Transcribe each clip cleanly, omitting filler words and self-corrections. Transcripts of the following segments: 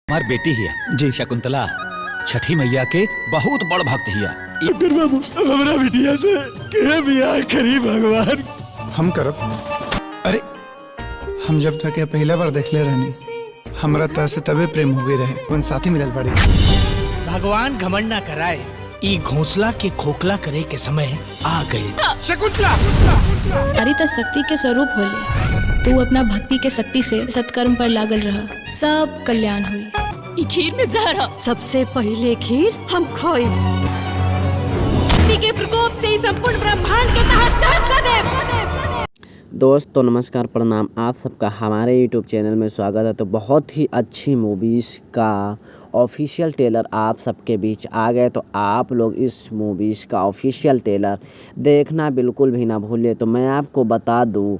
हमार बेटी हिया जी। शकुंतला छठी मैया के बहुत बड़ भक्त हिया। फिर बाबू अब हमरा बिटिया से के बियाह करी भगवान। हम करब। अरे हम जब तक ये पहला बार देखले रहनी हमरा तह से तबे प्रेम हो गई रहे कौन साथी मिलल पड़ी। भगवान घमंड ना कराए, ई घोंसला के खोखला करे के समय आ गए। शकुंतला अरे त शक्ति के स्वरूप होले, तू अपना भक्ति के शक्ति से सत्कर्म पर लागल रह, सब कल्याण हुई। ई खीर में जहर है। सबसे पहले खीर हम खोई के प्रकोप से ही संपूर्ण ब्रह्मांड के तहत नाश कर दे। दोस्तों नमस्कार प्रणाम, आप सबका हमारे YouTube चैनल में स्वागत है। तो बहुत ही अच्छी मूवीज़ का ऑफिशियल ट्रेलर आप सबके बीच आ गए, तो आप लोग इस मूवीज़ का ऑफिशियल ट्रेलर देखना बिल्कुल भी ना भूलिए। तो मैं आपको बता दूँ,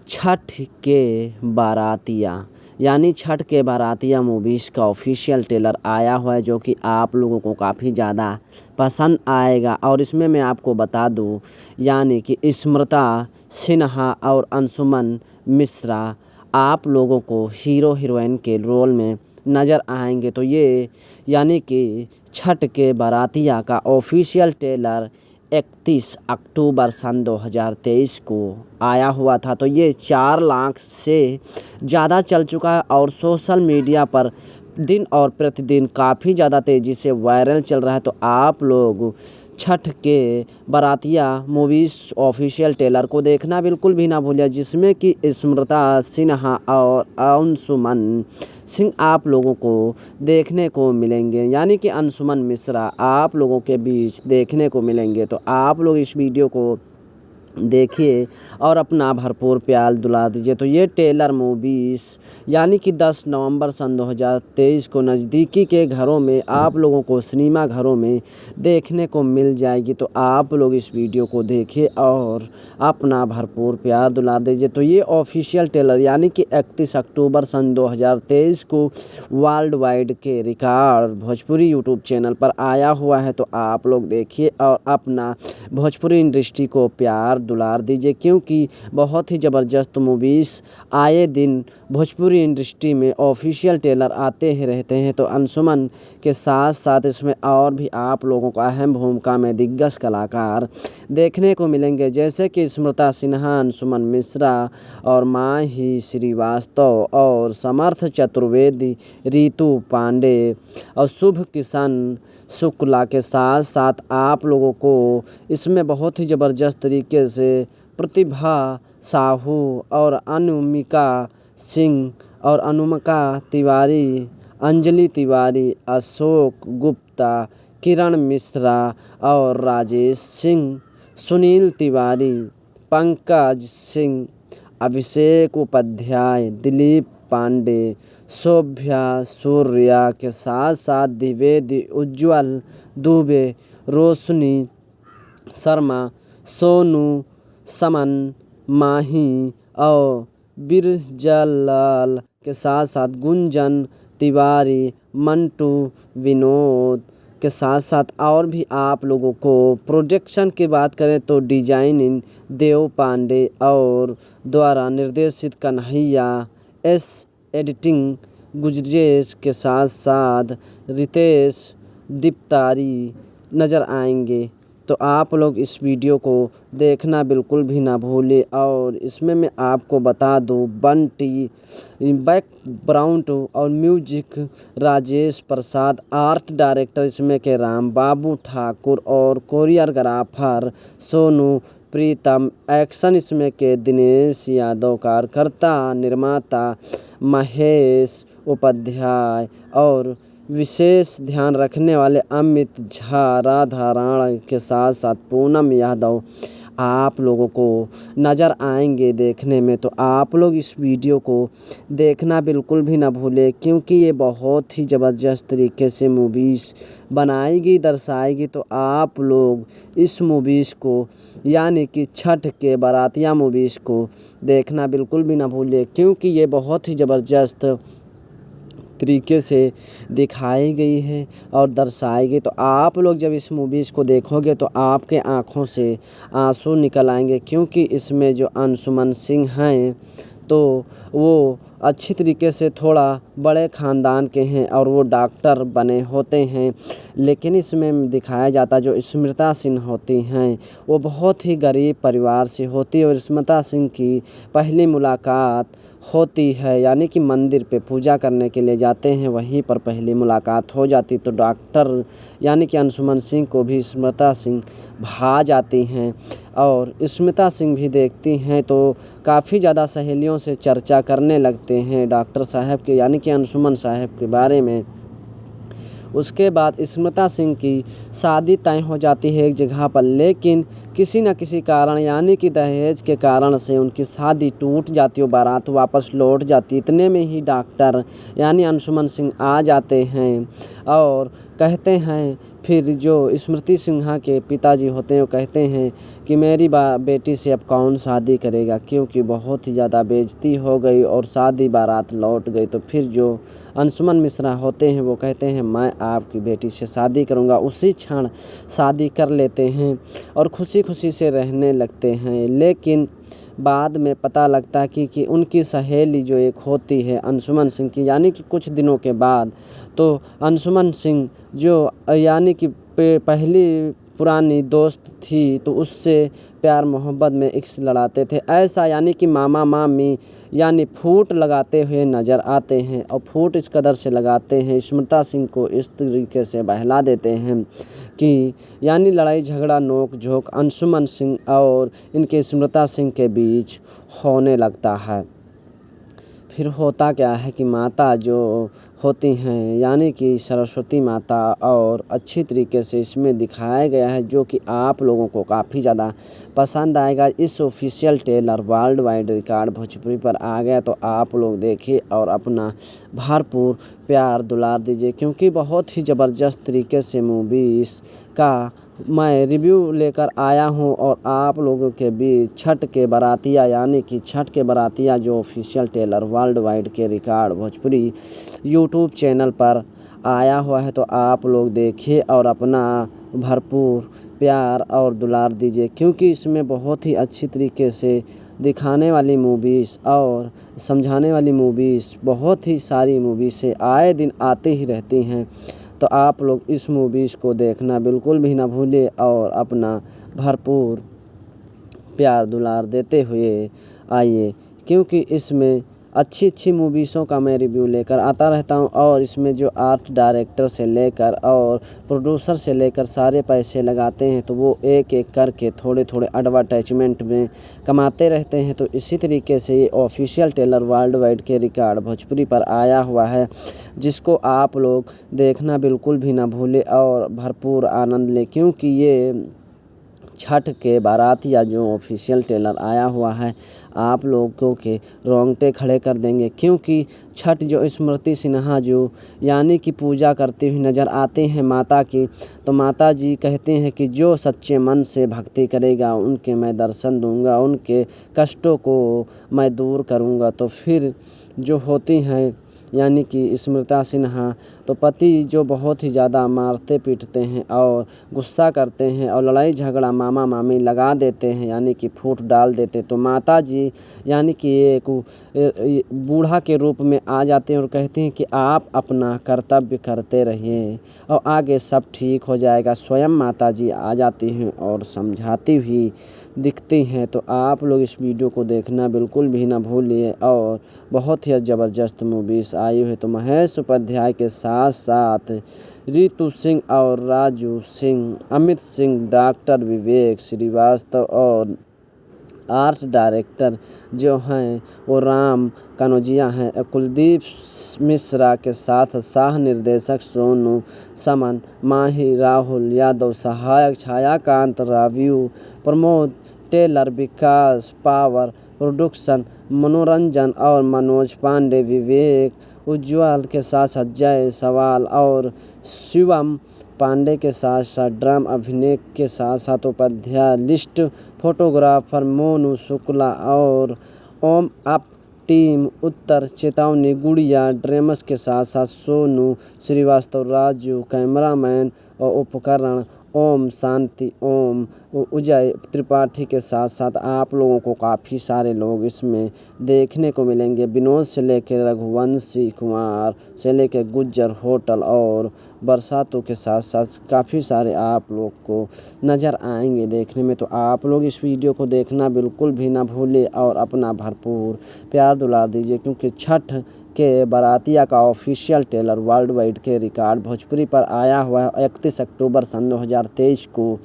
छठ के बारातिया यानी छठ के बारातिया मूवीज़ का ऑफिशियल ट्रेलर आया हुआ है, जो कि आप लोगों को काफ़ी ज़्यादा पसंद आएगा। और इसमें मैं आपको बता दूं, यानी कि स्मृता सिन्हा और अंशुमन मिश्रा आप लोगों को हीरो हीरोइन के रोल में नज़र आएंगे। तो ये यानी कि छठ के बारातिया का ऑफिशियल ट्रेलर 31 अक्टूबर सन 2023 को आया हुआ था। तो ये 4 लाख से ज़्यादा चल चुका है और सोशल मीडिया पर दिन और प्रतिदिन काफ़ी ज़्यादा तेज़ी से वायरल चल रहा है। तो आप लोग छठ के बारातिया मूवीज़ ऑफिशियल ट्रेलर को देखना बिल्कुल भी ना भूलिए, जिसमें कि स्मृता सिन्हा और अंशुमन सिंह आप लोगों को देखने को मिलेंगे, यानी कि अंशुमन मिश्रा आप लोगों के बीच देखने को मिलेंगे। तो आप लोग इस वीडियो को देखिए और अपना भरपूर प्यार दुला दीजिए। तो ये ट्रेलर मूवीज़ यानी कि 10 नवंबर सन 2023 को नज़दीकी के घरों में आप लोगों को सिनेमा घरों में देखने को मिल जाएगी। तो आप लोग इस वीडियो को देखिए और अपना भरपूर प्यार दुला दीजिए। तो ये ऑफिशियल ट्रेलर यानी कि 31 अक्टूबर सन 2023 को वर्ल्ड वाइड के रिकॉर्ड भोजपुरी यूट्यूब चैनल पर आया हुआ है। तो आप लोग देखिए और अपना भोजपुरी इंडस्ट्री को प्यार दुलार दीजिए, क्योंकि बहुत ही ज़बरदस्त मूवीज़ आए दिन भोजपुरी इंडस्ट्री में ऑफिशियल ट्रेलर आते ही रहते हैं। तो अंशुमन के साथ साथ इसमें और भी आप लोगों को अहम भूमिका में दिग्गज कलाकार देखने को मिलेंगे, जैसे कि स्मृता सिन्हा, अंशुमन मिश्रा और माही श्रीवास्तव और समर्थ चतुर्वेदी, रितु पांडे और शुभ किशन शुक्ला के साथ साथ आप लोगों को इसमें बहुत ही ज़बरदस्त तरीके से प्रतिभा साहू और अनुमिका सिंह और अनुमिका तिवारी, अंजलि तिवारी, अशोक गुप्ता, किरण मिश्रा और राजेश सिंह, सुनील तिवारी, पंकज सिंह, अभिषेक उपाध्याय, दिलीप पांडे, शोभ्या सूर्या के साथ साथ द्विवेदी, उज्ज्वल दुबे, रोशनी शर्मा, सोनू समन, माही और बिरजलाल के साथ साथ गुंजन तिवारी, मंटू विनोद के साथ साथ और भी आप लोगों को प्रोडक्शन की बात करें तो डिजाइनिंग देव पांडे और द्वारा निर्देशित कन्हैया एस, एडिटिंग गुजरेश के साथ साथ रितेश दीप्तारी नज़र आएंगे। तो आप लोग इस वीडियो को देखना बिल्कुल भी ना भूलें। और इसमें मैं आपको बता दूं, बंटी बैकग्राउंड और म्यूजिक राजेश प्रसाद, आर्ट डायरेक्टर इसमें के राम बाबू ठाकुर और कोरियोग्राफर सोनू प्रीतम, एक्शन इसमें के दिनेश यादव, कार्यकर्ता निर्माता महेश उपाध्याय और विशेष ध्यान रखने वाले अमित झा, राधा राणा के साथ साथ पूनम यादव आप लोगों को नज़र आएंगे देखने में। तो आप लोग इस वीडियो को देखना बिल्कुल भी ना भूलें, क्योंकि ये बहुत ही ज़बरदस्त तरीके से मूवीज़ बनाएगी दर्शाएगी। तो आप लोग इस मूवीज़ को यानी कि छठ के बारातिया मूवीज़ को देखना बिल्कुल भी ना भूलें, क्योंकि ये बहुत ही ज़बरदस्त तरीके से दिखाई गई है और दर्शाई गई। तो आप लोग जब इस मूवीज़ को देखोगे तो आपके आँखों से आंसू निकल आएंगे, क्योंकि इसमें जो अंशुमन सिंह हैं तो वो अच्छी तरीके से थोड़ा बड़े ख़ानदान के हैं और वो डॉक्टर बने होते हैं। लेकिन इसमें दिखाया जाता जो स्मृता सिंह होती हैं वो बहुत ही गरीब परिवार से होती है और स्मृता सिंह की पहली मुलाकात होती है, यानी कि मंदिर पे पूजा करने के लिए जाते हैं, वहीं पर पहली मुलाकात हो जाती। तो डॉक्टर यानी कि अंशुमन सिंह को भी स्मृता सिंह भा जाती हैं और स्मृता सिंह भी देखती हैं तो काफ़ी ज़्यादा सहेलियों से चर्चा करने लगते हैं डॉक्टर साहब के यानी कि अंशुमन साहब के बारे में। उसके बाद स्मृता सिंह की शादी तय हो जाती है एक जगह पर, लेकिन किसी न किसी कारण यानी कि दहेज के कारण से उनकी शादी टूट जाती है, बारात वापस लौट जाती। इतने में ही डॉक्टर यानी अंशुमन सिंह आ जाते हैं और कहते हैं, फिर जो स्मृति सिन्हा के पिताजी होते हैं वो कहते हैं कि मेरी बेटी से अब कौन शादी करेगा, क्योंकि बहुत ही ज़्यादा बेइज्जती हो गई और शादी बारात लौट गई। तो फिर जो अंशुमन मिश्रा होते हैं वो कहते हैं मैं आपकी बेटी से शादी करूंगा। उसी क्षण शादी कर लेते हैं और खुशी खुशी से रहने लगते हैं। लेकिन बाद में पता लगता है कि उनकी सहेली जो एक होती है अंशुमन सिंह की, यानी कि कुछ दिनों के बाद तो अंशुमन सिंह जो यानी कि पहली पुरानी दोस्त थी तो उससे प्यार मोहब्बत में इश्क लड़ाते थे। ऐसा यानी कि मामा मामी यानी फूट लगाते हुए नज़र आते हैं और फूट इस कदर से लगाते हैं, स्मृता सिंह को इस तरीके से बहला देते हैं कि यानी लड़ाई झगड़ा नोक झोंक अंशुमन सिंह और इनके स्मृता सिंह के बीच होने लगता है। फिर होता क्या है कि माता जो होती हैं यानी कि सरस्वती माता, और अच्छी तरीके से इसमें दिखाया गया है जो कि आप लोगों को काफ़ी ज़्यादा पसंद आएगा। इस official trailer world wide record Bhojpuri पर आ गया तो आप लोग देखिए और अपना भरपूर प्यार दुलार दीजिए, क्योंकि बहुत ही ज़बरदस्त तरीके से मूवीज़ का मैं रिव्यू लेकर आया हूं और आप लोगों के बीच छठ के बारातिया यानी कि छठ के बारातिया जो ऑफिशियल ट्रेलर वर्ल्ड वाइड के रिकॉर्ड भोजपुरी यूट्यूब चैनल पर आया हुआ है तो आप लोग देखिए और अपना भरपूर प्यार और दुलार दीजिए, क्योंकि इसमें बहुत ही अच्छी तरीके से दिखाने वाली मूवीज़ और समझाने वाली मूवीज़ बहुत ही सारी मूवीज़ से आए दिन आते ही रहती हैं। तो आप लोग इस मूवीज़ को देखना बिल्कुल भी ना भूलें और अपना भरपूर प्यार दुलार देते हुए आइए, क्योंकि इसमें अच्छी मूवीज़ों का मैं रिव्यू लेकर आता रहता हूं और इसमें जो आर्ट डायरेक्टर से लेकर और प्रोड्यूसर से लेकर सारे पैसे लगाते हैं तो वो एक एक करके थोड़े थोड़े एडवर्टाइजमेंट में कमाते रहते हैं। तो इसी तरीके से ये ऑफिशियल ट्रेलर वर्ल्ड वाइड के रिकॉर्ड भोजपुरी पर आया हुआ है, जिसको आप लोग देखना बिल्कुल भी ना भूलें और भरपूर आनंद लें, क्योंकि ये छठ के बारातिया जो ऑफिशियल ट्रेलर आया हुआ है आप लोगों के रोंगटे खड़े कर देंगे। क्योंकि छठ जो स्मृति सिन्हा जो यानी कि पूजा करती हुई नज़र आते हैं माता की, तो माता जी कहते हैं कि जो सच्चे मन से भक्ति करेगा उनके मैं दर्शन दूंगा, उनके कष्टों को मैं दूर करूंगा। तो फिर जो होती हैं यानी कि स्मृता सिन्हा तो पति जो बहुत ही ज़्यादा मारते पीटते हैं और गुस्सा करते हैं और लड़ाई झगड़ा मामा मामी लगा देते हैं यानी कि फूट डाल देते, तो माता जी यानी कि एक बूढ़ा के रूप में आ जाते हैं और कहते हैं कि आप अपना कर्तव्य करते रहिए और आगे सब ठीक हो जाएगा। स्वयं माता जी आ जाती हैं और समझाती हुई दिखती हैं। तो आप लोग इस वीडियो को देखना बिल्कुल भी ना भूलिए और बहुत ही ज़बरदस्त मूवीज़ आई हुई। तो महेश उपाध्याय के साथ साथ रितु सिंह और राजू सिंह, अमित सिंह, डॉक्टर विवेक श्रीवास्तव और आर्ट डायरेक्टर जो हैं वो राम कनौजिया हैं, कुलदीप मिश्रा के साथ सह निर्देशक सोनू समन, माही राहुल यादव, सहायक छायाकांत राव्यू, प्रमोद टेलर, विकास पावर प्रोडक्शन, मनोरंजन और मनोज पांडे, विवेक उज्ज्वल के साथ साथ जय सवाल और शिवम पांडे के साथ साथ ड्राम अभिनय के साथ साथ उपाध्याय लिस्ट, फोटोग्राफर मोनू शुक्ला और ओम अप टीम उत्तर चेतावनी गुड़िया ड्रेमस के साथ साथ सोनू श्रीवास्तव, राजू कैमरामैन उपकरण ओम शांति ओम उजय त्रिपाठी के साथ साथ आप लोगों को काफ़ी सारे लोग इसमें देखने को मिलेंगे। विनोद से लेकर रघुवंशी कुमार से लेकर गुज्जर होटल और बरसातों के साथ साथ काफ़ी सारे आप लोग को नज़र आएंगे देखने में। तो आप लोग इस वीडियो को देखना बिल्कुल भी ना भूलें और अपना भरपूर प्यार दुलार दीजिए, क्योंकि छठ के बारातिया का ऑफिशियल ट्रेलर वर्ल्ड वाइड के रिकॉर्ड भोजपुरी पर आया हुआ है। 31 अक्टूबर सन 2023 को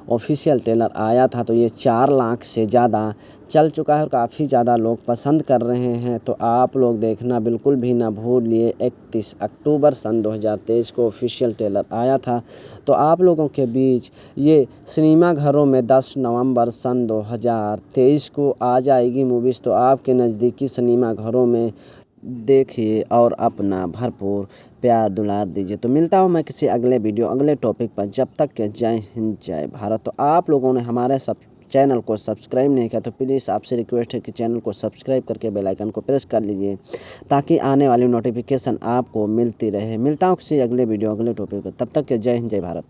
ऑफिशियल ट्रेलर आया था, तो ये 4 लाख से ज़्यादा चल चुका है और काफ़ी ज़्यादा लोग पसंद कर रहे हैं। तो आप लोग देखना बिल्कुल भी ना भूलिए। 31 अक्टूबर सन 2023 को ऑफिशियल ट्रेलर आया था। तो आप लोगों के बीच ये सिनेमा घरों में 10 नवंबर सन 2023 को आ जाएगी मूवीज़। तो आपके नज़दीकी सिनेमा घरों में देखिए और अपना भरपूर प्यार दुलार दीजिए। तो मिलता हूँ मैं किसी अगले वीडियो अगले टॉपिक पर, जब तक के जय हिंद जय भारत। तो आप लोगों ने हमारे चैनल को सब्सक्राइब नहीं किया तो प्लीज़ आपसे रिक्वेस्ट है कि चैनल को सब्सक्राइब करके बेल आइकन को प्रेस कर लीजिए, ताकि आने वाली नोटिफिकेशन आपको मिलती रहे। मिलता हूँ किसी अगले वीडियो अगले टॉपिक पर, तब तक के जय हिंद जय भारत।